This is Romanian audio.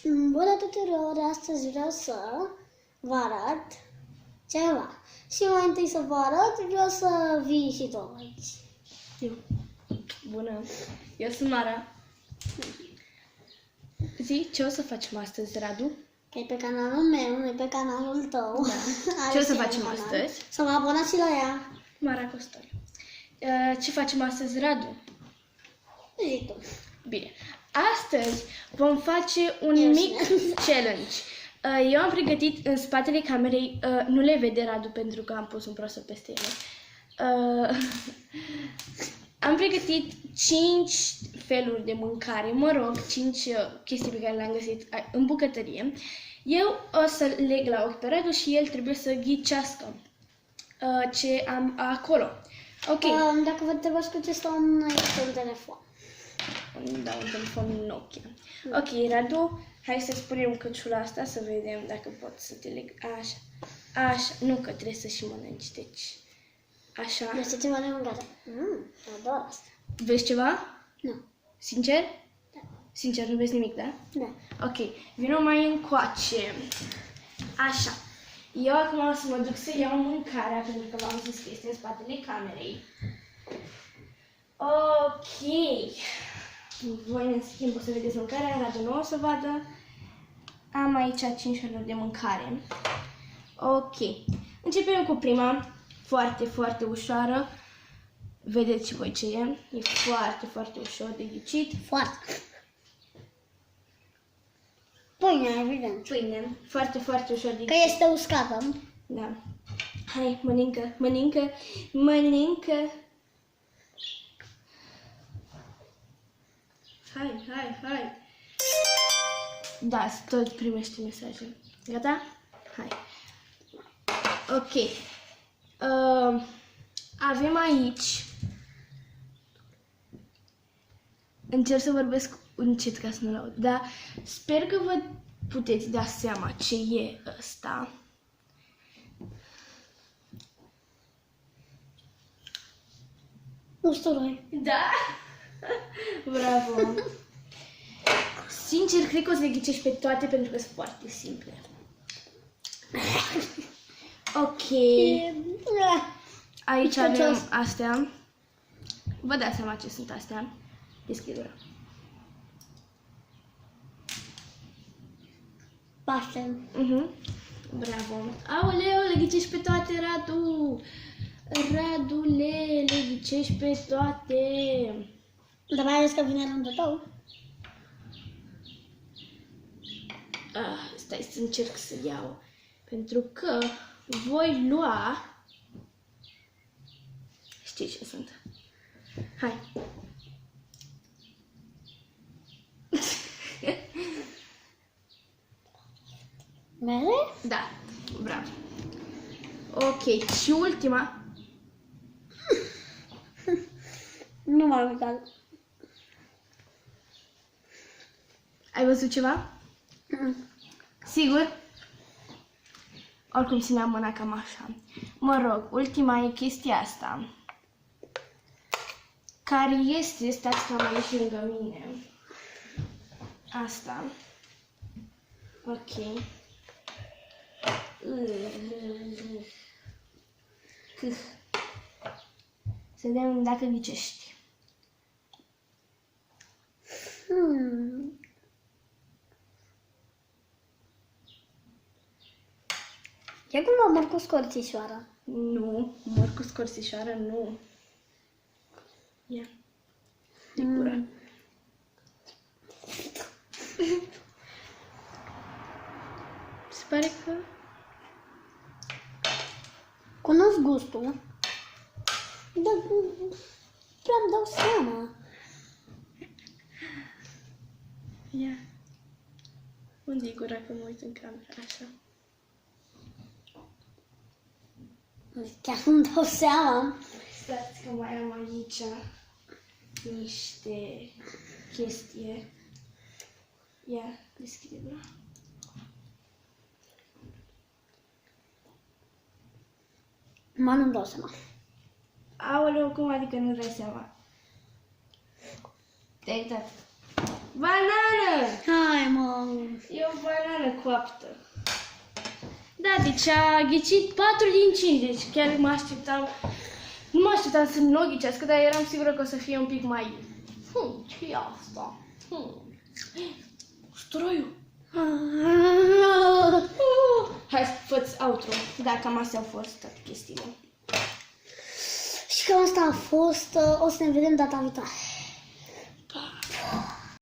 Bună tuturor! Astăzi vreau să vă arăt ceva. Și mai întâi să vă arăt, vreau să vii și tu aici. Bună! Eu sunt Mara. Zi, ce o să facem astăzi, Radu? Că e pe canalul meu, nu e pe canalul tău. Da. Ce o să facem astăzi? Să mă abonați și la ea. Mara Costori. Ce facem astăzi, Radu? Zic tu. Bine. Astăzi vom face un mic challenge. Eu am pregătit în spatele camerei, nu le vede Radu pentru că am pus un prosop peste ele. Am pregătit 5 feluri de mâncare, 5 chestii pe care le-am găsit în bucătărie. Eu o să leg la ochi pe Radu și el trebuie să ghicească ce am acolo. Ok. Dacă vă întrebați cu ce stau, este un telefon. Îmi dau un telefon Nokia. Ok, Radu, hai să spunem căciula asta să vedem dacă pot să te leg. Așa. Așa. Nu, că trebuie să și mănânci, deci. Așa. Este ceva de mâncare. Ador asta. Vezi ceva? Nu. Sincer? Da. Sincer, nu vezi nimic, da? Da. Ok, vino mai încoace. Așa. Eu acum o să mă duc să iau mâncarea, pentru că v-am zis că este în spatele camerei. Ok. Voi, în schimb, o să vedeți mâncarea, Radu nu o să vadă. Am aici 5 feluri de mâncare. Ok. Începem cu prima, foarte, foarte ușoară. Vedeți și voi ce e. E foarte, foarte ușor de ghicit. Foarte. Pâine, evident. Pâine. Foarte, foarte ușor de ghicit. Că este uscată. Da. Hai, mănâncă, mănâncă, mănâncă. Hai, hai, hai. Da, tot primește mesaje. Gata? Hai. Ok. Avem aici. Încerc să vorbesc încet ca să nu-l aud. Dar sper că vă puteți da seama ce e ăsta. Usturoi. Da? Bravo! Sincer, cred că o să le ghicești pe toate pentru că sunt foarte simple. Ok. Aici avem astea. Vă dați seama ce sunt astea. Deschid gura. Paște. Bravo. Aoleu, le ghicești pe toate, Radu! Radule, le ghicești pe toate! Dar mai ales că vine rândul tău. Stai să încerc să iau. Pentru că voi lua... Știi ce sunt. Hai. Mere? Da, bravo. Ok, și ultima. Nu m-am uitat. Ai văzut ceva? Sigur? Oricum țineam mâna cam așa. Mă rog, ultima e chestia asta. Care este, stați cam aici lângă mine. Asta. Ok. Să vedem dacă ghicești. E cum mor cu scorțișoara. Nu, mor cu scorțișoară, nu. Ia. De gură. Se pare că... Cunosc gustul. Dar prea-mi dau seama. Ia. Unde e gura că mă uit în camera? Așa. Chiar nu-mi dau seama. Stați că mai am aici niște chestii. Ia, deschide gura. Nu-mi dau seama. Aoleu, cum adică nu-ți dai seama? Te-ai uitat. Banană! Hai, mă. carne coaptă. Da, deci a ghicit 4 din 5, deci chiar nu mă așteptam să nu o ghicească, dar eram sigură că o să fie un pic mai... ce e asta? Usturoiul. Hai să fă-ți outro. Da, cam astea au fost toate chestiile. Și cam asta a fost. O să ne vedem data viitoare.